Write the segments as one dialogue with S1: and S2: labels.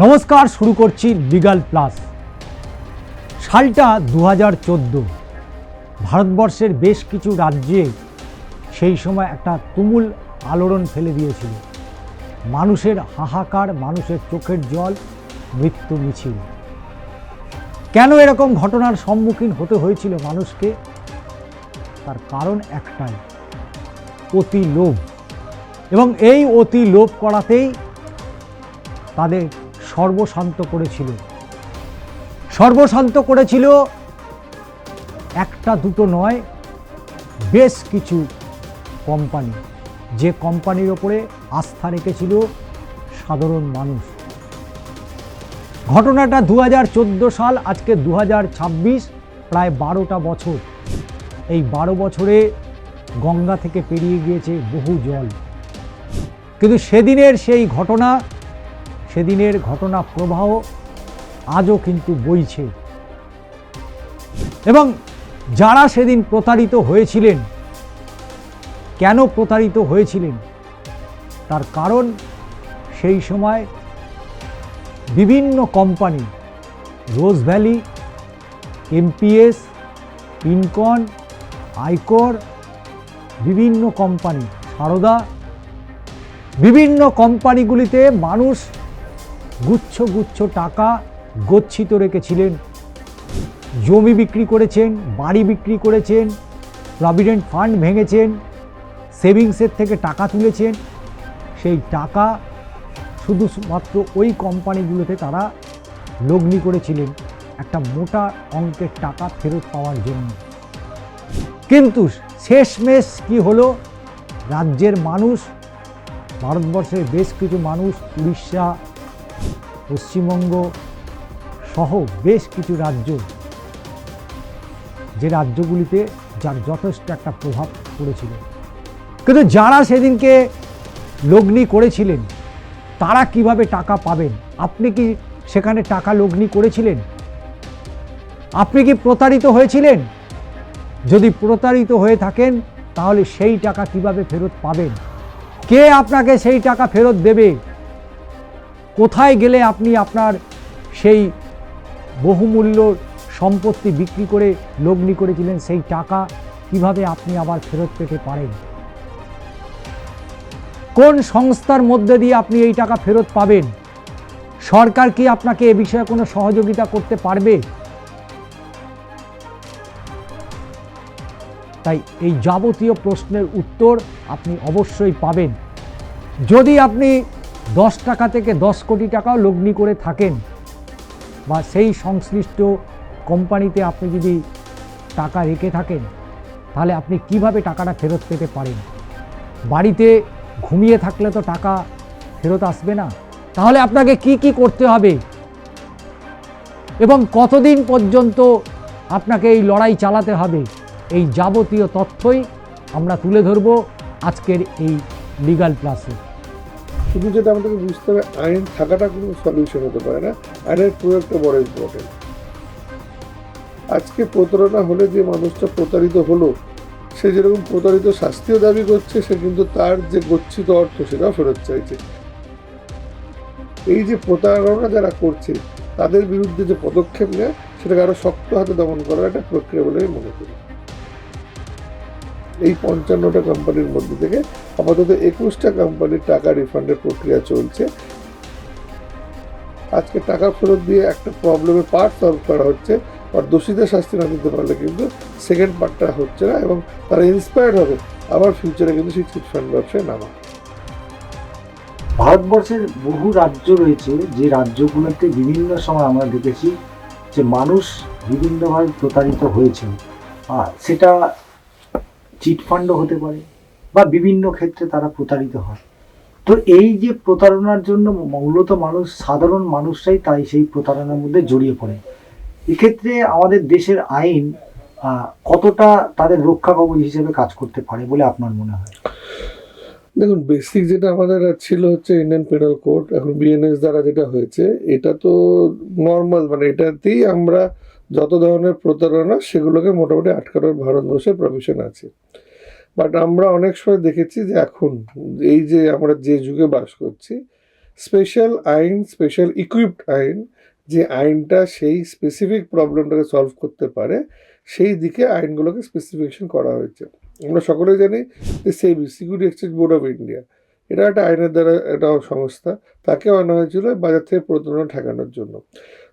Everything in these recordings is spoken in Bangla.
S1: নমস্কার, শুরু করছি লিগাল প্লাস। সালটা 2014। ভারতবর্ষের বেশ কিছু রাজ্যে সেই সময় একটা তুমুল আলোড়ন ফেলে দিয়েছিল। মানুষের হাহাকার, মানুষের চোখের জল, মৃত্যু মিছিল। কেন এরকম ঘটনার সম্মুখীন হতে হয়েছিল মানুষকে? তার কারণ একটাই, অতি লোভ। এবং এই অতি লোভ করাতেই তাদের সর্বশান্ত করেছিল একটা দুটো নয়, বেশ কিছু কোম্পানি, যে কোম্পানির ওপরে আস্থা রেখেছিল সাধারণ মানুষ। ঘটনাটা 2014 সাল, আজকে 2026, প্রায় 12টা বছর। এই 12 বছরে গঙ্গা থেকে পেরিয়ে গিয়েছে বহু জল, কিন্তু সেদিনের ঘটনা প্রবাহ আজও কিন্তু বইছে। এবং যারা সেদিন প্রতারিত হয়েছিলেন, কেন প্রতারিত হয়েছিলেন তার কারণ, সেই সময় বিভিন্ন কোম্পানি, রোজ ভ্যালি, এমপিএস, পিনকন, আইকর, বিভিন্ন কোম্পানি, সারদা, বিভিন্ন কোম্পানিগুলিতে মানুষ গুচ্ছ গুচ্ছ টাকা গচ্ছিত রেখেছিলেন। জমি বিক্রি করেছেন, বাড়ি বিক্রি করেছেন, প্রভিডেন্ট ফান্ড ভেঙেছেন, সেভিংসের থেকে টাকা তুলেছেন। সেই টাকা শুধুমাত্র ওই কোম্পানিগুলোতে তারা লগ্নি করেছিলেন একটা মোটা অঙ্কের টাকা ফেরত পাওয়ার জন্য। কিন্তু শেষমেশ কি হলো? রাজ্যের মানুষ, ভারতবর্ষের বেশ কিছু মানুষ, উড়িষ্যা, পশ্চিমবঙ্গ সহ বেশ কিছু রাজ্য, যে রাজ্যগুলিতে যার যথেষ্ট একটা প্রভাব পড়েছিল। কিন্তু যারা সেদিনকে লগ্নি করেছিলেন তারা কিভাবে টাকা পাবেন? আপনি কি সেখানে টাকা লগ্নি করেছিলেন? আপনি কি প্রতারিত হয়েছিলেন? যদি প্রতারিত হয়ে থাকেন তাহলে সেই টাকা কিভাবে ফেরত পাবেন? কে আপনাকে সেই টাকা ফেরত দেবে? কোথায় গেলে আপনি আপনার সেই বহুমূল্য সম্পত্তি বিক্রি করে লগ্নি করেছিলেন সেই টাকা কিভাবে আপনি আবার ফেরত পেতে পারেন? কোন সংস্থার মধ্যে দিয়ে আপনি এই টাকা ফেরত পাবেন? সরকার কি আপনাকে এ বিষয়ে কোনো সহযোগিতা করতে পারবে? তাই এই যাবতীয় প্রশ্নের উত্তর আপনি অবশ্যই পাবেন যদি আপনি 10 টাকা থেকে 10 কোটি টাকাও লগ্নি করে থাকেন, বা সেই সংশ্লিষ্ট কোম্পানিতে আপনি যদি টাকা রেখে থাকেন, তাহলে আপনি কিভাবে টাকাটা ফেরত পেতে পারেন? বাড়িতে ঘুমিয়ে থাকলে তো টাকা ফেরত আসবে না। তাহলে আপনাকে কি করতে হবে এবং কতদিন পর্যন্ত আপনাকে এই লড়াই চালাতে হবে, এই যাবতীয় তথ্যই আমরা তুলে ধরব আজকের এই লিগাল প্লাসে।
S2: শুধু যেটা আমাদেরকে বুঝতে হবে, আইন থাকাটা কোনো সলিউশন হতে পারে না, আইনের প্রয়োগটা বড় ইম্পর্টেন্ট। আজকে প্রতারণা হলে যে মানুষটা প্রতারিত হলো, সে যেরকম প্রতারিত শাস্তিও দাবি করছে, সে কিন্তু তার যে গচ্ছিত অর্থ সেটাও ফেরত চাইছে। এই যে প্রতারণা যারা করছে তাদের বিরুদ্ধে যে পদক্ষেপ নেয়, সেটাকে আরো শক্ত হাতে দমন করার একটা প্রক্রিয়া বলে আমি মনে করি। এই 55টা কোম্পানির মধ্যে থেকে আপাতত 21টা কোম্পানির টাকা রিফান্ডের প্রক্রিয়া চলছে। আজকে টাকা ফেরত দিয়ে একটা প্রবলেমের পার্ট সলভ করা হচ্ছে, আর দোষীদের শাস্তি না দিতে পারলে কিন্তু সেকেন্ড পার্টটা হচ্ছে না, এবং তারা ইন্সপায়ার্ড হবে আবার ফিউচারে কিন্তু সেই চিট ফান্ড ব্যবসায় নামা।
S3: ভারতবর্ষের বহু রাজ্য রয়েছে, যে রাজ্যগুলোতে বিভিন্ন সময় আমরা দেখেছি যে মানুষ বিভিন্নভাবে প্রতারিত হয়েছে। সেটা চিটফান্ডও হতে পারে বা বিভিন্ন ক্ষেত্রে তারা প্রতারিত হয়। তো এই যে প্রতারণার জন্য মূলত সাধারণ মানুষরাই তাই সেই প্রতারণার মধ্যে জড়িয়ে পড়ে। এক্ষেত্রে আমাদের দেশের আইন কতটা তাদের রক্ষা কবচ হিসেবে কাজ করতে পারে বলে আপনার মনে হয়?
S2: দেখুন, বেসিক যেটা আমাদের ছিল হচ্ছে ইন্ডিয়ান পেনাল কোড, এখন বিএনএস দ্বারা যেটা হয়েছে, এটা তো নর্মাল, মানে এটাতেই আমরা যত ধরনের প্রতারণা সেগুলোকে মোটামুটি আটকানোর ভারতবর্ষের প্রভিশন আছে। বাট আমরা অনেক সময় দেখেছি যে এখন এই যে আমরা যে যুগে বাস করছি, স্পেশাল আইন, স্পেশাল ইকুইপড আইন, যে আইনটা সেই স্পেসিফিক প্রবলেমটাকে সলভ করতে পারে, সেই দিকে আইনগুলোকে স্পেসিফিকেশন করা হয়েছে। আমরা সকলেই জানি যে SEBI, security exchange board of India, এটা একটা আইনের দ্বারা একটা সংস্থা, তাকে আনা হয়েছিল বাজার থেকে প্রতারণা ঠেকানোর জন্য।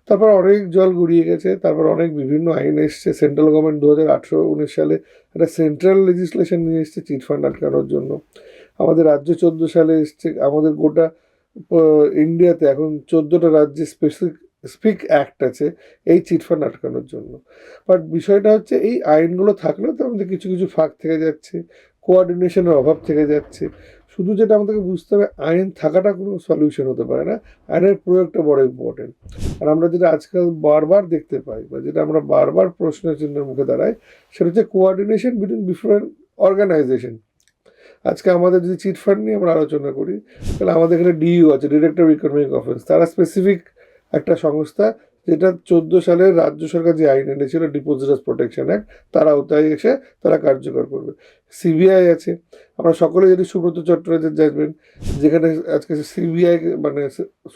S2: তারপর অনেক জল গড়িয়ে গেছে, তারপর অনেক বিভিন্ন আইন এসছে। সেন্ট্রাল গভর্নমেন্ট 2018-19 সালে একটা সেন্ট্রাল লেজিসলেশন নিয়ে এসছে চিট ফান্ড আটকানোর জন্য। আমাদের রাজ্য 14 সালে এসছে। আমাদের গোটা ইন্ডিয়াতে এখন 14টা রাজ্যে স্পেসিফিক অ্যাক্ট আছে এই চিট ফান্ড আটকানোর জন্য। বাট বিষয়টা হচ্ছে এই আইনগুলো থাকলেও তো আমাদের কিছু কিছু ফাঁক থেকে যাচ্ছে, কোঅর্ডিনেশনের অভাব থেকে যাচ্ছে। শুধু যেটা আমাদেরকে বুঝতে হবে, আইন থাকাটা কোনো সলিউশন হতে পারে না, আইনের প্রয়োগটা বড় ইম্পর্টেন্ট। আর আমরা যেটা আজকাল বারবার দেখতে পাই, বা যেটা আমরা বারবার প্রশ্ন চিহ্নের মুখে দাঁড়াই, সেটা হচ্ছে কোঅর্ডিনেশন বিটুইন ডিফারেন্ট অর্গানাইজেশন। আজকে আমাদের যদি চিট ফান্ড নিয়ে আমরা আলোচনা করি, তাহলে আমাদের এখানে ডিইউ আছে, ডিরেক্টর অফ ইকোনমিক অফেন্স। তারা স্পেসিফিক একটা সংস্থা, যেটা 14 সালের রাজ্য সরকার যে আইন এনেছিল ডিপোজিটার্স প্রোটেকশন অ্যাক্ট, তার আওতায় এসে তারা কার্যকর করবে। সিবিআই আছে, আমরা সকলে জানি সুব্রত চট্টোপাধ্যায়ের জাজমেন্ট, যেখানে আজকে সিবিআই মানে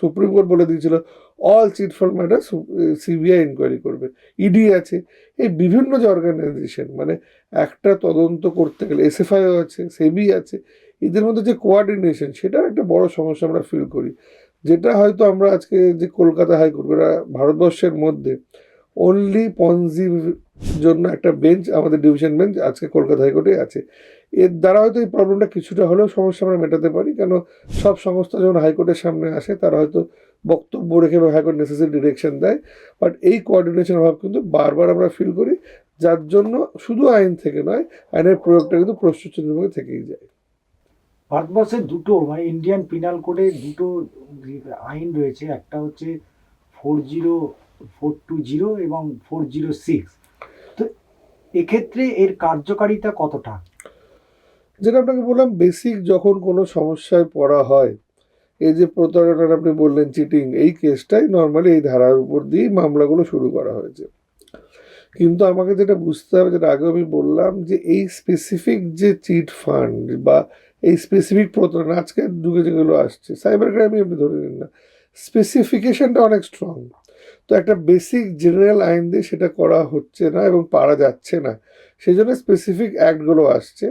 S2: সুপ্রিম কোর্ট বলে দিয়েছিল all chit fund matter CBI inquiry করবে। ইডি আছে। এই বিভিন্ন যে অর্গানাইজেশন, মানে একটা তদন্ত করতে গেলে এসএফআইও আছে, সেবি আছে, এদের মধ্যে যে কোঅর্ডিনেশন, সেটা একটা বড় সমস্যা আমরা ফিল করি। যেটা হয়তো আমরা আজকে যে কলকাতা হাইকোর্ট, ওরা ভারতবর্ষের মধ্যে অনলি পনজির জন্য একটা বেঞ্চ, আমাদের ডিভিশন বেঞ্চ আজকে কলকাতা হাইকোর্টে আছে। এর দ্বারা হয়তো এই প্রবলেমটা কিছুটা হলেও সমস্যা আমরা মেটাতে পারি, কেন সব সংস্থা যখন হাইকোর্টের সামনে আসে, তারা হয়তো বক্তব্য রেখে হাইকোর্ট নেসেসারি ডিরেকশন দেয়। বাট এই কোঅর্ডিনেশন অভাব কিন্তু বারবার আমরা ফিল করি, যার জন্য শুধু আইন থেকে নয়, আইনের প্রয়োগটা কিন্তু প্রশ্নচিহ্নের মধ্যে থেকেই যায়।
S3: ভারতবর্ষে দুটো মানে ইন্ডিয়ান পিনাল কোডে দুটো আইন রয়েছে, একটা হচ্ছে 40420 এবং 406। তো এক্ষেত্রে এর কার্যকারিতা কতটা?
S2: যেটা আপনাকে বললাম, বেসিক যখন কোনো সমস্যায় পড়া হয়, এই যে প্রতারণার আপনি বললেন চিটিং, এই কেসটাই নর্মালি এই ধারার উপর দিয়েই মামলাগুলো শুরু করা হয়েছে। কিন্তু আমাকে যেটা বুঝতে হবে, যেটা আগে আমি বললাম, যে এই স্পেসিফিক যে চিট ফান্ড বা এই স্পেসিফিক প্রতারণা আজকের যুগে যেগুলো আসছে, সাইবার ক্রাইমে আপনি ধরে নিন না, স্পেসিফিকেশনটা অনেক স্ট্রং। তো একটা বেসিক জেনারেল আইন দিয়ে সেটা করা হচ্ছে না এবং পারা যাচ্ছে না, সেই জন্য স্পেসিফিক অ্যাক্টগুলো আসছে।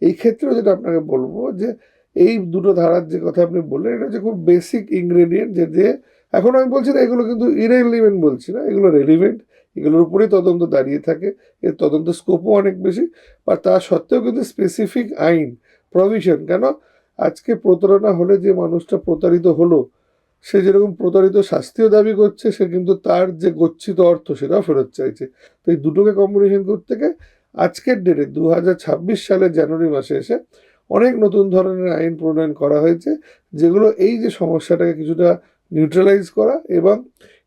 S2: এই ক্ষেত্রেও যেটা আপনাকে বলবো, যে এই দুটো ধারার যে কথা আপনি বললেন, এটা হচ্ছে খুব বেসিক ইনগ্রেডিয়েন্ট, যে দিয়ে এখন আমি বলছি না এগুলো কিন্তু ইরেলিভেন্ট বলছি না, এগুলো রেলিভেন্ট, এগুলোর উপরেই তদন্ত দাঁড়িয়ে থাকে। এর তদন্ত স্কোপও অনেক বেশি, বা তা সত্ত্বেও কিন্তু স্পেসিফিক আইন প্রভিশন। কেন আজকে প্রতারণা হলে যে মানুষটা প্রতারিত হলো, সে যেরকম প্রতারিত শাস্তিও দাবি করছে, সে কিন্তু তার যে গচ্ছিত অর্থ সেটাও ফেরত চাইছে। তো এই দুটোকে কম্বিনেশন করতে গিয়ে আজকের ডেটে 2026 সালের জানুয়ারি মাসে এসে অনেক নতুন ধরনের আইন প্রণয়ন করা হয়েছে, যেগুলো এই যে সমস্যাটাকে কিছুটা নিউট্রালাইজ করা এবং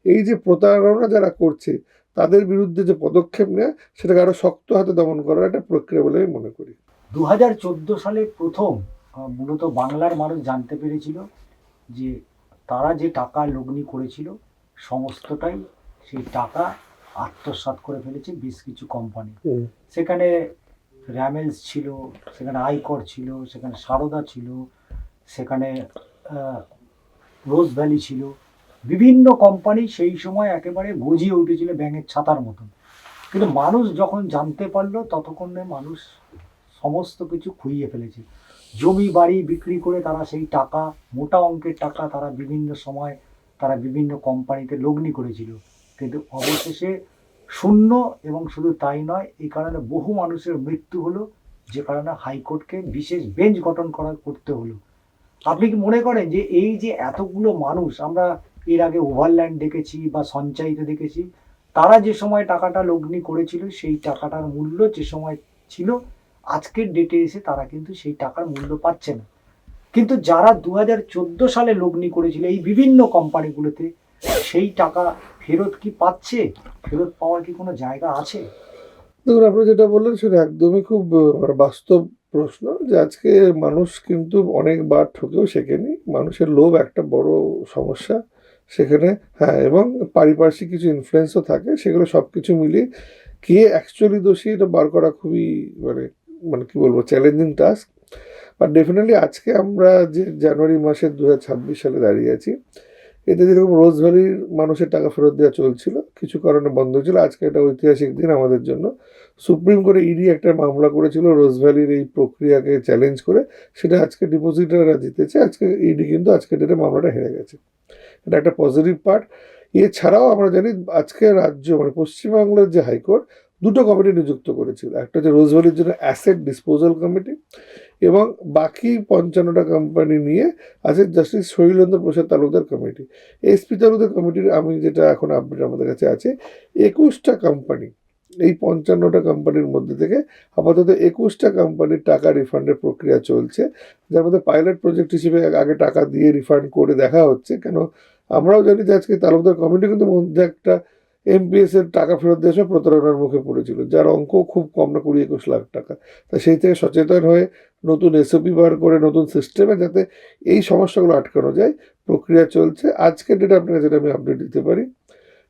S2: এই যে প্রতারণা যারা করছে তাদের বিরুদ্ধে যে পদক্ষেপ নেওয়া, সেটাকে আরো শক্ত হাতে দমন করার একটা প্রক্রিয়া বলে আমি মনে করি।
S3: 2014 সালে প্রথম মূলত বাংলার মানুষ জানতে পেরেছিল যে তারা যে টাকা লগ্নি করেছিল সমস্তটাই সেই টাকা আত্মসাৎ করে ফেলেছে বেশ কিছু কোম্পানি। সেখানে র্যামেলস ছিল, সেখানে আইকর ছিল, সেখানে সারদা ছিল, সেখানে রোজ ভ্যালি ছিল, বিভিন্ন কোম্পানি সেই সময় একেবারে গজিয়ে উঠেছিল ব্যাঙের ছাতার মতন। কিন্তু মানুষ যখন জানতে পারলো, ততক্ষণে মানুষ সমস্ত কিছু খুইয়ে ফেলেছে। জমি বাড়ি বিক্রি করে তারা সেই টাকা, মোটা অঙ্কের টাকা তারা বিভিন্ন সময় তারা বিভিন্ন কোম্পানিতে লগ্নি করেছিল, কিন্তু অবশেষে শূন্য। এবং শুধু তাই নয়, এই কারণে বহু মানুষের মৃত্যু হলো, যে কারণে হাইকোর্টকে বিশেষ বেঞ্চ গঠন করতে হলো। আপনি কি মনে করেন যে এই যে এতগুলো মানুষ, আমরা এর আগে ওভারল্যান্ড দেখেছি বা সঞ্চয়িত দেখেছি, তারা যে সময় টাকাটা লগ্নি করেছিল সেই টাকাটার মূল্য যে সময় ছিল, আজকের ডেটে এসে তারা কিন্তু সেই টাকার মূল্য পাচ্ছে না। কিন্তু যারা 2014 সালে লগ্নি করেছিল এই বিভিন্ন কোম্পানিগুলোতে, সেই টাকা ফেরত কি পাচ্ছে? ফেরত পাওয়ার কি কোনো জায়গা আছে?
S2: দেখুন, আপনি যেটা বললেন সেটা একদমই খুব বাস্তব প্রশ্ন, যে আজকে মানুষ কিন্তু অনেকবার ঠকেও শেখেনি। মানুষের লোভ একটা বড় সমস্যা সেখানে, হ্যাঁ, এবং পারিপার্শ্বিক কিছু ইনফ্লুয়েন্সও থাকে। সেগুলো সব কিছু মিলিয়ে কে অ্যাকচুয়ালি দোষী এটা বার করা খুবই মানে কি বলবো, চ্যালেঞ্জিং টাস্ক। বাট ডেফিনেটলি আজকে আমরা যে জানুয়ারি মাসের 2026 সালে দাঁড়িয়ে আছি, এতে যেরকম রোজ ভ্যালির মানুষের টাকা ফেরত দেওয়া চলছিল, কিছু কারণে বন্ধ ছিল, আজকে এটা ঐতিহাসিক দিন আমাদের জন্য। সুপ্রিম কোর্টে ইডি একটা মামলা করেছিল রোজ ভ্যালির এই প্রক্রিয়াকে চ্যালেঞ্জ করে, সেটা আজকে ডিপোজিটাররা জিতেছে। আজকে ইডি কিন্তু আজকে ডেটে মামলাটা হেরে গেছে, এটা একটা পজিটিভ পার্ট। এছাড়াও আমরা জানি আজকে রাজ্য মানে পশ্চিমবাংলার যে হাইকোর্ট দুটো কমিটি নিযুক্ত করেছিল, একটা হচ্ছে রোজ ভ্যালির জন্য অ্যাসেট ডিসপোজাল কমিটি, এবং বাকি 55টা কোম্পানি নিয়ে আছে জাস্টিস শৈলেন্দ্র প্রসাদ তালুকদার কমিটি। এসপি তালুকদার কমিটির আমি যেটা এখন আপডেট আমাদের কাছে আছে, 21টা কোম্পানি, এই 55টা কোম্পানির মধ্যে থেকে আপাতত 21টা কোম্পানির টাকা রিফান্ডের প্রক্রিয়া চলছে, যার মধ্যে পাইলট প্রজেক্ট হিসেবে আগে টাকা দিয়ে রিফান্ড করে দেখা হচ্ছে। কেন আমরাও জানি যে আজকে তালুকদার কমিটি কিন্তু মধ্যে একটা এমপিএস এর টাকা ফেরত দেওয়ার সময় প্রতারণার মুখে পড়েছিল, যার অঙ্ক খুব কম না 20-21 লাখ টাকা। তা সেই থেকে সচেতন হয়ে নতুন এসওপি বার করে নতুন সিস্টেমে যাতে এই সমস্যাগুলো আটকানো যায় প্রক্রিয়া চলছে। আজকের ডেটে আপনাকে যেটা আমি আপডেট দিতে পারি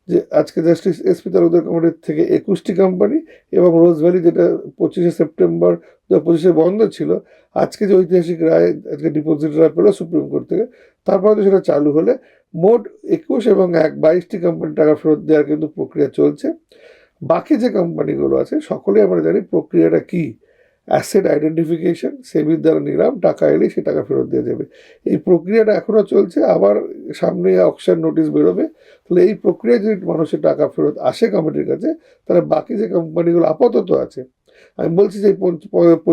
S2: যে আজকে জাস্টিস এসপি তালুকদার কমিটির থেকে 21টি কোম্পানি এবং রোজ ভ্যালি যেটা 25শে সেপ্টেম্বর 2025 বন্ধ ছিল, আজকে যে ঐতিহাসিক রায় আজকে ডিপোজিটরা পেল সুপ্রিম কোর্ট থেকে, তারপরে তো সেটা চালু হলে মোট 21 এবং 22টি কোম্পানি টাকা ফেরত দেওয়ার কিন্তু প্রক্রিয়া চলছে। বাকি যে কোম্পানিগুলো আছে সকলেই আমরা জানি প্রক্রিয়াটা কি, অ্যাসেট আইডেন্টিফিকেশন, সেবির দ্বারা নিলাম, টাকা এলেই সে টাকা ফেরত দেওয়া যাবে। এই প্রক্রিয়াটা এখনও চলছে, আবার সামনে অকশন নোটিশ বেরোবে। তাহলে এই প্রক্রিয়া যদি মানুষের টাকা ফেরত আসে কমিটির কাছে, তাহলে বাকি যে কোম্পানিগুলো আপাতত আছে, আমি বলছি যে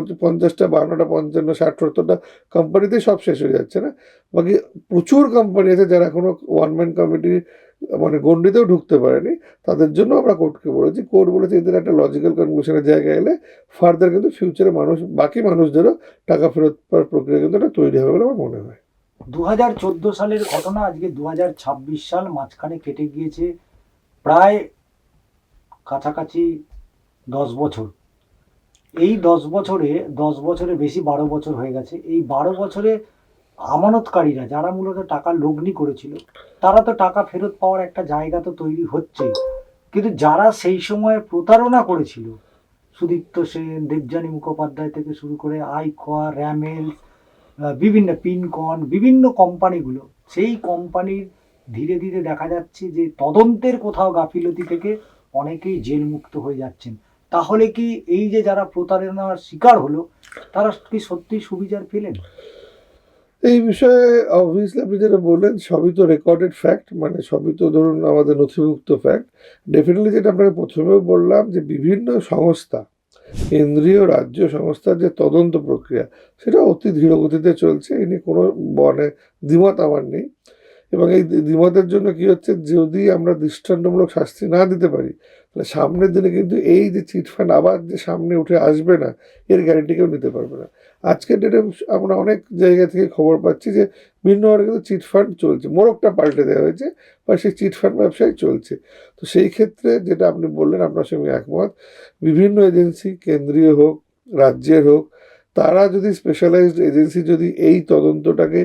S2: 50টা 52টা 55 60 70টা কোম্পানিতে সব শেষ হয়ে যাচ্ছে না, বাকি প্রচুর কোম্পানি আছে যারা এখনো ওয়ান ম্যান কমিটি মানে গণ্ডিতেও ঢুকতে পারেনি, তাদের জন্য আমরা কোর্টকে বলেছি। কোর্ট বলেছে এদের একটা লজিক্যাল কনক্লুশনের জায়গায় এলে ফার্দার কিন্তু ফিউচারে মানুষ বাকি মানুষদেরও টাকা ফেরত পাওয়ার প্রক্রিয়া কিন্তু একটা তৈরি হবে বলে আমার মনে হয়।
S3: 2014 সালের ঘটনা, আজকে 2026 সাল, মাঝখানে কেটে গিয়েছে প্রায় কাছাকাছি 10 বছর। এই 10 বছরে বেশি 12 বছর হয়ে গেছে। এই 12 বছরে আমানতকারীরা যারা মূলত টাকা লগ্নি করেছিল, তারা তো টাকা ফেরত পাওয়ার একটা জায়গা তো তৈরি হচ্ছে, কিন্তু যারা সেই সময় প্রতারণা করেছিল, সুদীপ্ত সেন, দেবযানী মুখোপাধ্যায় থেকে শুরু করে আইকোয়া, র্যামেল, বিভিন্ন পিনকন, বিভিন্ন কোম্পানিগুলো, সেই কোম্পানির ধীরে ধীরে দেখা যাচ্ছে যে তদন্তের কোথাও গাফিলতি থেকে অনেকেই জেল মুক্ত হয়ে যাচ্ছেন। তাহলে কি এই যে যারা প্রতারণার শিকার হলো, তারা কি সত্যি সুবিচার পেলেন?
S2: এই বিষয়ে অবভিয়াসলি আপনি যেটা বললেন সবই তো রেকর্ডেড ফ্যাক্ট, মানে সবই তো ধরুন আমাদের নথিভুক্ত ফ্যাক্ট। ডেফিনেটলি যেটা আপনাকে প্রথমেও বললাম যে বিভিন্ন সংস্থা, কেন্দ্রীয় রাজ্য সংস্থার যে তদন্ত প্রক্রিয়া সেটা অতি ধীরগতিতে চলছে, এ নিয়ে কোনো মানে দ্বিমত আমার নেই। এবং এই দ্বিমতের জন্য কি হচ্ছে, যদি আমরা দৃষ্টান্তমূলক শাস্তি না দিতে পারি, তাহলে সামনের দিনে কিন্তু এই যে চিটফান্ড আবার যে সামনে উঠে আসবে না, এর গ্যারেন্টি কেউ নিতে পারবে না। আজকের ডেটে আমরা অনেক জায়গা থেকে খবর পাচ্ছি যে বিভিন্নভাবে কিন্তু চিটফান্ড চলছে, মোড়কটা পাল্টে দেওয়া হয়েছে বা সেই চিটফান্ড ব্যবসায় চলছে। তো সেই ক্ষেত্রে যেটা আপনি বললেন আপনার সঙ্গে একমত, বিভিন্ন এজেন্সি, কেন্দ্রীয় হোক রাজ্যের হোক, তারা যদি স্পেশালাইজড এজেন্সি যদি এই তদন্তটাকে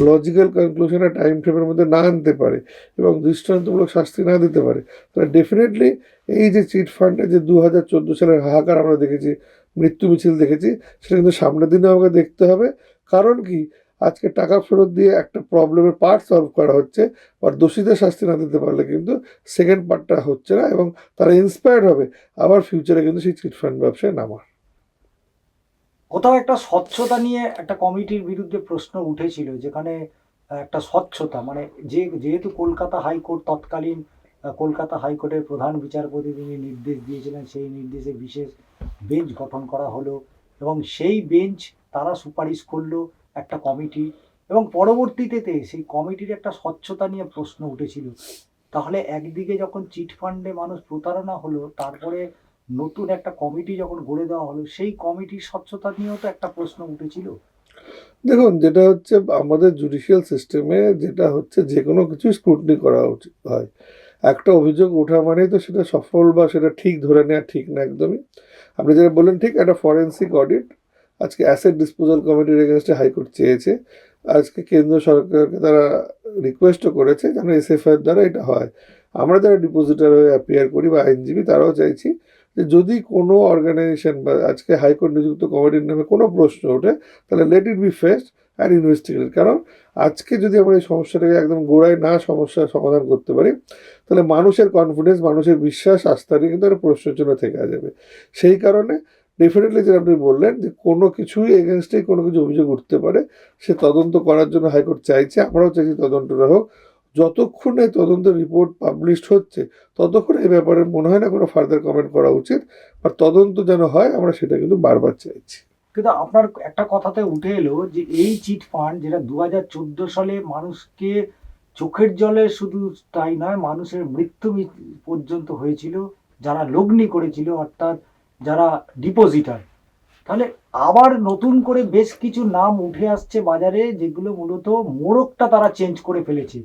S2: লজিক্যাল কনক্লুশনের টাইম ফ্রেমের মধ্যে না আনতে পারে এবং দৃষ্টান্তমূলক শাস্তি না দিতে পারে, তাহলে ডেফিনেটলি এই যে চিটফান্ডে যে 2014 সালের হাহাকার আমরা দেখেছি, মৃত্যু মিছিল দেখেছি, সেটা কিন্তু সামনের দিনে আমাকে দেখতে হবে। কারণ কি, আজকে টাকা ফেরত দিয়ে একটা প্রবলেমের পার্ট সলভ করা হচ্ছে, আর দোষীদের শাস্তি না দিতে পারলে কিন্তু সেকেন্ড পার্টটা হচ্ছে না, এবং তারা ইন্সপায়ার্ড হবে আবার ফিউচারে কিন্তু সেই চিটফান্ড ব্যবসায় নামার।
S3: কোথাও একটা স্বচ্ছতা নিয়ে একটা কমিটির বিরুদ্ধে প্রশ্ন উঠেছিল, যেখানে একটা স্বচ্ছতা মানে যেহেতু কলকাতা হাইকোর্ট তৎকালীন কলকাতা হাইকোর্টের প্রধান বিচারপতি তিনি নির্দেশ দিয়েছিলেন, সেই নির্দেশে বিশেষ বেঞ্চ গঠন করা হলো এবং সেই বেঞ্চ তারা সুপারিশ করলো একটা কমিটি, এবং পরবর্তীতে সেই কমিটির একটা স্বচ্ছতা নিয়ে প্রশ্ন উঠেছিল। তাহলে একদিকে যখন চিটফান্ডে মানুষ প্রতারণা হলো, তারপরে নতুন একটা কমিটি যখন গড়ে দেওয়া হলো, সেই কমিটির স্বচ্ছতা নিয়েও তো একটা প্রশ্ন উঠেছিল।
S2: দেখুন, যেটা হচ্ছে আমাদের জুডিশিয়াল সিস্টেমে যেটা হচ্ছে যে কোনো কিছু স্ক্রুটনি করা উচিত হয়। একটা অভিযোগ ওঠা মানেই তো সেটা সফল বা সেটা ঠিক ধরে নেওয়া ঠিক না একদমই। আপনি যেটা বললেন ঠিক, একটা ফরেন্সিক অডিট আজকে অ্যাসেট ডিসপোজাল কমিটির এগেনস্টে হাইকোর্ট চেয়েছে। আজকে কেন্দ্র সরকারকে তারা রিকোয়েস্টও করেছে যেন এসএফআইয়ের দ্বারা এটা হয়। আমরা যারা ডিপোজিটার হয়ে অ্যাপিয়ার করি বা আইনজীবী, তারাও চাইছি যে যদি কোনো অর্গানাইজেশন বা আজকে হাইকোর্ট নিযুক্ত কমিটির নামে কোনো প্রশ্ন ওঠে, তাহলে let it be faced and investigated. কারণ আজকে যদি আমরা এই সমস্যাটাকে একদম গোড়ায় না সমস্যার সমাধান করতে পারি, তাহলে মানুষের কনফিডেন্স, মানুষের বিশ্বাস, আস্থা নিয়ে কিন্তু একটা প্রশ্নচিহ্ন থেকে যাবে। সেই কারণে ডেফিনেটলি যেটা আপনি বললেন যে কোনো কিছুই এগেনস্টেই কোনো কিছু অভিযোগ উঠতে পারে, সে তদন্ত করার জন্য হাইকোর্ট চাইছে, আমরাও চাইছি তদন্তটা হোক। যতক্ষণ এই তদন্তের রিপোর্ট পাবলিশড হচ্ছে ততক্ষণ এই ব্যাপারে মনে হয় না কোনো ফার্দার কমেন্ট করা উচিত, আর তদন্ত যেন হয় আমরা সেটা কিন্তু বারবার চাইছি।
S3: কিন্তু আপনার একটা কথাতে উঠে এলো যে এই চিট ফান্ড যেটা 2014 সালে মানুষকে চোখের জলে, শুধু তাই নয়, মানুষের মৃত্যু পর্যন্ত হয়েছিল যারা লগ্নি করেছিল, অর্থাৎ যারা ডিপোজিটার। তাহলে আবার নতুন করে বেশ কিছু নাম উঠে আসছে বাজারে, যেগুলো মূলত মোড়কটা তারা চেঞ্জ করে ফেলেছে।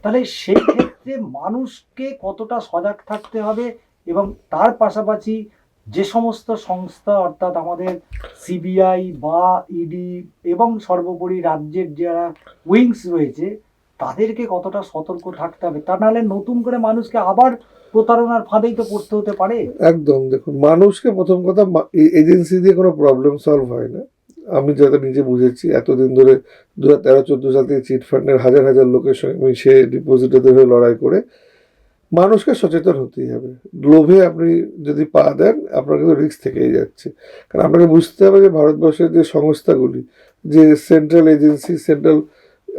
S3: তাহলে সেই ক্ষেত্রে মানুষকে কতটা সজাগ থাকতে হবে, এবং তার পাশাপাশি যে সমস্ত সংস্থা, অর্থাৎ আমাদের সিবিআই বা ইডি এবং সর্বোপরি রাজ্যের যারা উইংস রয়েছে, তাদেরকে কতটা সতর্ক থাকতে হবে? তা নাহলে নতুন করে মানুষকে আবার প্রতারণার ফাঁদেই তো পড়তে হতে পারে।
S2: একদম, দেখুন, মানুষকে প্রথম কথা এজেন্সি দিয়ে কোনো প্রবলেম সলভ হয় না। আমি যাতে নিজে বুঝেছি, এতদিন ধরে 2013-14 সাল থেকে চিট ফান্ডের হাজার হাজার লোকের সঙ্গে মিশে ডিপোজিটরদের হয়ে লড়াই করে মানুষকে সচেতন হতেই হবে। লোভে আপনি যদি পা দেন, আপনার কিন্তু রিস্ক থেকেই যাচ্ছে। কারণ আপনাকে বুঝতে হবে যে ভারতবর্ষের যে সংস্থাগুলি, যে central agency, central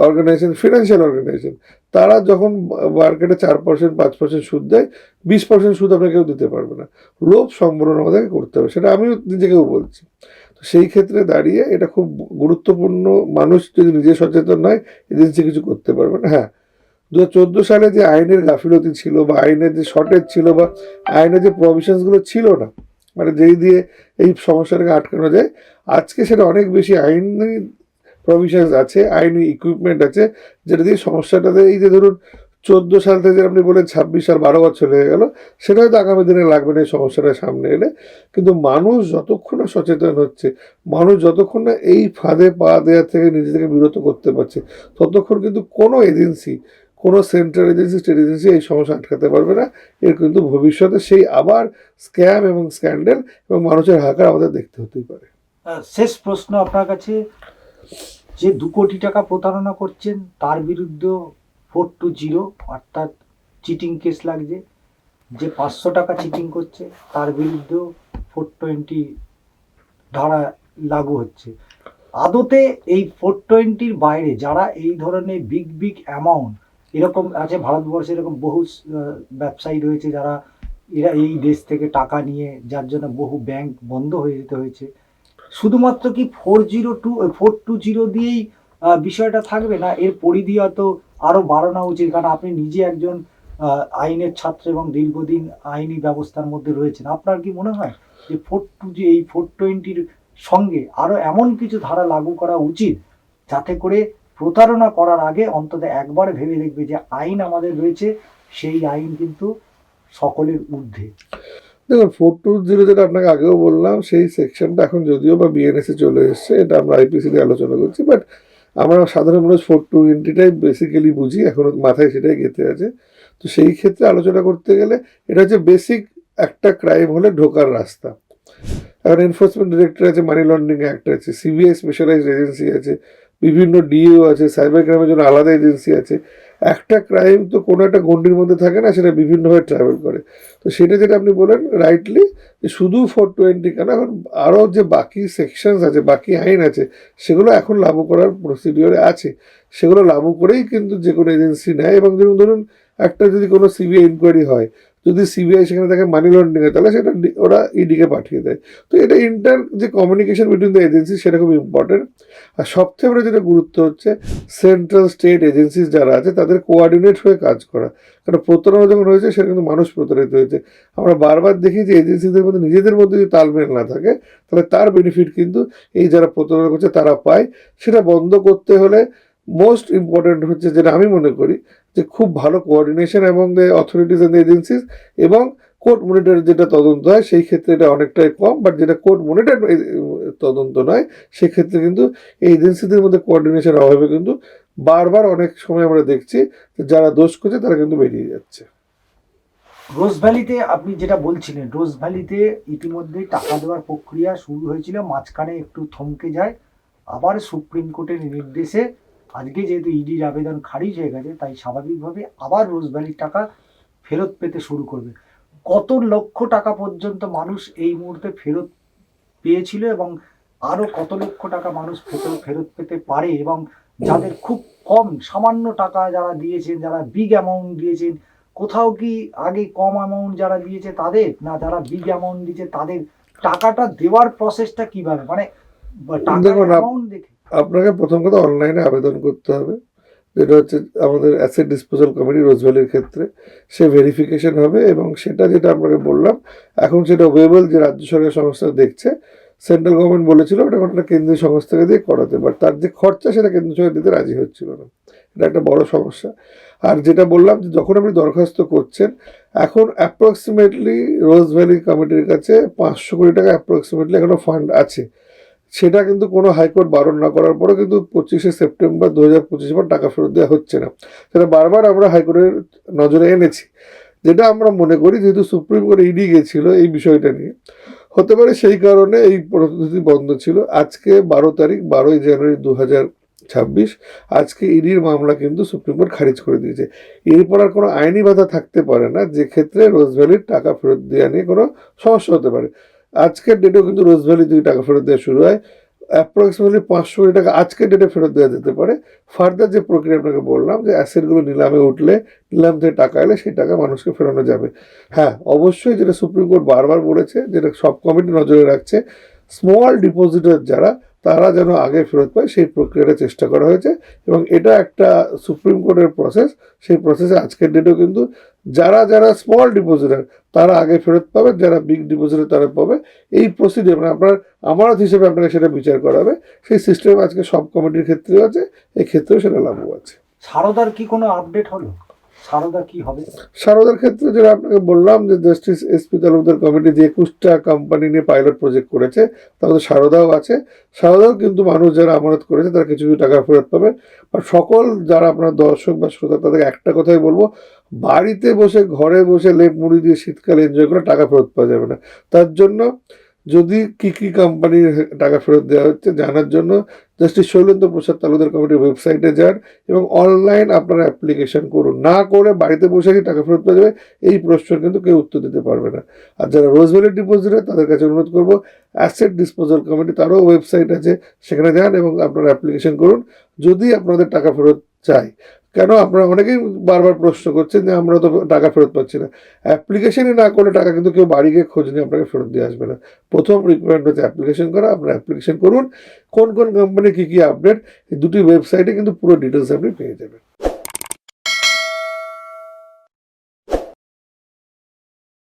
S2: organisation, financial organisation, তারা যখন মার্কেটে 4%, 5% সুদ দেয়, 20% সুদ আপনাকে কেউ দিতে পারবে না। লোভ সম্বরণ আমাদেরকে করতে হবে, সেটা আমিও নিজেকেও বলছি। তো সেই ক্ষেত্রে দাঁড়িয়ে এটা খুব গুরুত্বপূর্ণ। মানুষ যদি নিজে সচেতন নয়, এজেন্সি কিছু করতে পারবে না। হ্যাঁ, 2014 সালে যে আইনের গাফিলতি ছিল, বা আইনের যে শর্টেজ ছিল, বা আইনের যে প্রভিশনসগুলো ছিল না, মানে যেই দিয়ে এই সমস্যাটাকে আটকানো যায়, আজকে সেটা অনেক বেশি আইনি প্রভিশনস আছে, আইনি ইকুইপমেন্ট আছে, যেটা দিয়ে সমস্যাটাতে, এই যে ধরুন 14 সাল থেকে আপনি বলেন 26 সাল, 12 বছর হয়ে গেল, সেটা হয়তো আগামী দিনে লাগবে না এই সমস্যাটা সামনে এলে। কিন্তু মানুষ যতক্ষণ না সচেতন হচ্ছে, মানুষ যতক্ষণ না এই ফাঁদে পা দেওয়ার থেকে নিজেদেরকে বিরত করতে পারছে, ততক্ষণ কিন্তু কোনো এজেন্সি, কোনো সেন্ট্রাল এজেন্সি, স্টেট এজেন্সি এই সমস্যা আটকাতে পারবে না। এর কিন্তু ভবিষ্যতে সেই আবার স্ক্যাম এবং স্ক্যান্ডেল এবং মানুষের হাহাকার আমাদের দেখতে হতেই পারে।
S3: শেষ প্রশ্ন আপনার কাছে, যে 2 কোটি টাকা প্রতারণা করছেন তার বিরুদ্ধে 420 অর্থাৎ চিটিং কেস লাগছে, যে 500 টাকা চিটিং করছে তার বিরুদ্ধেও 420 ধারা লাগু হচ্ছে। আদতে এই 420-র বাইরে যারা এই ধরনের বিগ বিগ অ্যামাউন্ট, এরকম আছে ভারতবর্ষে, এরকম বহু ব্যবসায়ী রয়েছে যারা এরা এই দেশ থেকে টাকা নিয়ে, যার জন্য বহু ব্যাংক বন্ধ হয়ে যেতে হয়েছে। শুধুমাত্র কি 420 দিয়েই বিষয়টা থাকবে, না এর পরিধি হয়তো আরো বাড়ানো উচিত? কারণ আপনি নিজে একজন আইনের ছাত্র এবং দীর্ঘদিন আইনি ব্যবস্থার মধ্যে রয়েছেন। আপনার কি মনে হয় যে এই 420-র সঙ্গে আরো এমন কিছু ধারা লাগু করা উচিত, যাতে করে প্রতারণা করার আগে অন্তত একবার ভেবে দেখবে যে আইন আমাদের রয়েছে, সেই আইন কিন্তু সকলের ঊর্ধ্বে?
S2: দেখুন, 420 যেটা আপনাকে আগেও বললাম, সেই সেকশনটা এখন যদিও বা বিএনএসে চলে এসছে, এটা আমরা আইপিসি দিয়ে আলোচনা করছি, বাট আমরা সাধারণ মানুষ 420টাই বেসিক্যালি বুঝি, এখনো মাথায় সেটাই গেঁথে আছে। তো সেই ক্ষেত্রে আলোচনা করতে গেলে এটা হচ্ছে বেসিক একটা ক্রাইম হলে ঢোকার রাস্তা। এখন এনফোর্সমেন্ট ডিরেক্টর আছে, মানি লন্ডারিং অ্যাক্ট আছে, সিবিআই স্পেশালাইজড এজেন্সি আছে, বিভিন্ন ডিও আছে, সাইবার ক্রাইমের জন্য আলাদা এজেন্সি আছে। একটা ক্রাইম তো কোনো একটা গণ্ডির মধ্যে থাকে না, সেটা বিভিন্নভাবে ট্রাভেল করে। তো সেটা যেটা আপনি বলেন রাইটলি, যে শুধু 420 কেন, এখন আরও যে বাকি সেকশনস আছে, বাকি আইন আছে, সেগুলো এখন লাগু করার প্রসিডিওরে আছে। সেগুলো লাগু করেই কিন্তু যে কোনো এজেন্সি নেয়। এবং ধরুন একটা যদি কোনো সিবিআই ইনকোয়ারি হয়, যদি সিবিআই সেখানে দেখে মানি লন্ডারিংয়ে, তাহলে সেটা ওরা ইডিকে পাঠিয়ে দেয়। তো এটা যে কমিউনিকেশন বিটুইন দ্য এজেন্সি, সেটা খুব ইম্পর্টেন্ট। আর সবথেকে বড় যেটা গুরুত্ব হচ্ছে সেন্ট্রাল স্টেট এজেন্সিস যারা আছে তাদের কোঅর্ডিনেট হয়ে কাজ করা। কারণ প্রতারণা যখন হয়েছে, সেটা কিন্তু মানুষ প্রতারিত হয়েছে। আমরা বারবার দেখি যে এজেন্সিদের মধ্যে নিজেদের মধ্যে যদি তালমেল না থাকে, তাহলে তার বেনিফিট কিন্তু এই যারা প্রতারণা করছে তারা পায়। সেটা বন্ধ করতে হলে মোস্ট ইম্পর্টেন্ট হচ্ছে, যেটা আমি মনে করি, যে খুব ভালো কোঅর্ডিনেশন এবং the authorities and the agencies, এবং কোর্ট মনিটর যেটা তদন্ত হয় সেই ক্ষেত্রে এটা অনেকটাই কম, বাট যেটা কোর্ট মনিটর তদন্ত নয়, সেক্ষেত্রে কিন্তু এই এজেন্সিদের মধ্যে কোঅর্ডিনেশনের অভাবে কিন্তু বারবার অনেক সময় আমরা দেখছি যারা দোষ করছে তারা কিন্তু বেরিয়ে যাচ্ছে।
S3: রোজ ভ্যালিতে আপনি যেটা বলছিলেন, রোজ ভ্যালিতে ইতিমধ্যেই টাকা দেওয়ার প্রক্রিয়া শুরু হয়েছিল, মাঝখানে একটু থমকে যায়, আবার সুপ্রিম কোর্টের নির্দেশে আজকে যেহেতু ইডির আবেদন খারিজ হয়ে গেছে, তাই স্বাভাবিকভাবে আবার রোজ ভ্যালির টাকা ফেরত পেতে শুরু করবে। কত লক্ষ টাকা পর্যন্ত মানুষ এই মুহূর্তে ফেরত পেয়েছিল এবং আরো কত লক্ষ টাকা মানুষ ফেরত পেতে পারে, এবং যাদের খুব কম সামান্য টাকা যারা দিয়েছেন, যারা বিগ অ্যামাউন্ট দিয়েছেন, কোথাও কি আগে কম অ্যামাউন্ট যারা দিয়েছে তাদের, না যারা বিগ অ্যামাউন্ট দিয়েছে তাদের টাকাটা দেওয়ার প্রসেসটা কিভাবে, মানে টাকার
S2: দেখুন,
S3: অ্যামাউন্ট দেখে?
S2: আপনাকে প্রথম কথা অনলাইনে আবেদন করতে হবে, যেটা হচ্ছে আমাদের অ্যাসেট ডিসপোজাল কমিটি রোজ ভ্যালির ক্ষেত্রে, সে ভেরিফিকেশন হবে এবং সেটা যেটা আপনাকে বললাম এখন সেটা ওয়েবল, যে রাজ্য সরকার সংস্থা দেখছে। সেন্ট্রাল গভর্নমেন্ট বলেছিল ওটা একটা কেন্দ্রীয় সংস্থাকে দিয়ে করাতে, বাট তার যে খরচা সেটা কেন্দ্র সরকার দিতে রাজি হচ্ছিল না। এটা একটা বড় সমস্যা। আর যেটা বললাম যে যখন আপনি দরখাস্ত করছেন, এখন অ্যাপ্রক্সিমেটলি রোজ ভ্যালি কমিটির কাছে 500 কোটি টাকা অ্যাপ্রক্সিমেটলি এখনো ফান্ড আছে। সেটা কিন্তু কোনো হাইকোর্ট বারণ না করার পরে কিন্তু 25শে সেপ্টেম্বর 2025 পর টাকা ফেরত দেওয়া হচ্ছে না। সেটা বারবার আমরা হাইকোর্টের নজরে এনেছি। যেটা আমরা মনে করি যেহেতু সুপ্রিম কোর্ট ইডি গেছিল এই বিষয়টা নিয়ে, হতে পারে সেই কারণে এই পদ্ধতি বন্ধ ছিল। আজকে 12 জানুয়ারি 2026, আজকে ইডির মামলা কিন্তু সুপ্রিম কোর্ট খারিজ করে দিয়েছে। এরপর আর কোনো আইনি বাধা থাকতে পারে না যে ক্ষেত্রে রোজ ভ্যালির টাকা ফেরত দেওয়া নিয়ে কোনো সমস্যা হতে পারে। আজকের ডেটেও কিন্তু রোজ ভ্যালি থেকে টাকা ফেরত দেওয়া শুরু হয়, অ্যাপ্রক্সিমেটলি 500 কোটি টাকা আজকের ডেটে ফেরত দেওয়া যেতে পারে। ফার্দার যে প্রক্রিয়া আপনাকে বললাম যে অ্যাসেটগুলো নিলামে উঠলে, নিলাম থেকে টাকা এলে সেই টাকা মানুষকে ফেরানো যাবে। হ্যাঁ, অবশ্যই যেটা সুপ্রিম কোর্ট বারবার বলেছে, যেটা সব কমিটি নজরে রাখছে, স্মল ডিপোজিটর যারা, তারা যেন আগে ফেরত পায় সেই প্রক্রিয়াটা চেষ্টা করা হয়েছে এবং এটা একটা সুপ্রিম কোর্টের প্রসেস। সেই প্রসেসে আজকের ডেটেও কিন্তু যারা যারা স্মল ডিপোজিটর তারা আগে ফেরত পাবে, যারা বিগ ডিপোজিটর তারা পাবে। এই প্রসিডিওর মানে আপনার আমানত হিসেবে আপনাকে সেটা বিচার করাবে, সেই সিস্টেম আজকে সব কমিটির ক্ষেত্রেও আছে, এই ক্ষেত্রেও সেটা লাগু আছে।
S3: সারদার কি কোনো আপডেট হলো? সারদা কি হবে?
S2: সারদার ক্ষেত্রে যেটা আপনাকে বললাম যে জাস্টিস এসপি তালুকদার কমিটি যে 21টা কোম্পানি নিয়ে পাইলট প্রজেক্ট করেছে, তার মধ্যে সারদাও আছে। সারদাও কিন্তু মানুষ যারা আমানত করেছে তারা কিছু কিছু টাকা ফেরত পাবে। আর সকল যারা আপনার দর্শক বা শ্রোতা তাদেরকে একটা কথাই বলবো, বাড়িতে বসে ঘরে বসে লেপ মুড়ি দিয়ে শীতকালে এনজয় করে টাকা ফেরত পাওয়া যাবে না। তার জন্য যদি কি কি কোম্পানির টাকা ফেরত দেওয়া হচ্ছে জানার জন্য জাস্টিস শৈলেন্দ্র প্রসাদ তালুকদার কমিটির ওয়েবসাইটে যান এবং অনলাইন আপনারা অ্যাপ্লিকেশন করুন। না করে বাড়িতে বসে কি টাকা ফেরত পাওয়া যাবে এই প্রশ্নের কিন্তু কেউ উত্তর দিতে পারবে না। আর যারা রোজ ভ্যালি ডিপোজিটর তাদের কাছে অনুরোধ করবো, অ্যাসেট ডিসপোজাল কমিটি তারও ওয়েবসাইট আছে, সেখানে যান এবং আপনারা অ্যাপ্লিকেশন করুন যদি আপনাদের টাকা ফেরত চাই। কেন আপনারা অনেকেই বারবার প্রশ্ন করছেন যে আমরা তো টাকা ফেরত পাচ্ছি না। অ্যাপ্লিকেশনই না করলে টাকা কিন্তু কেউ বাড়ি গিয়ে খোঁজ নিয়ে আপনাকে ফেরত দিয়ে আসবে না। প্রথম রিকোয়ারমেন্ট হচ্ছে অ্যাপ্লিকেশন করা। আপনারা অ্যাপ্লিকেশন করুন, কোন কোন কোম্পানি কী কী আপডেট, এই দুটি ওয়েবসাইটে কিন্তু পুরো ডিটেলস আপনি পেয়ে যাবেন।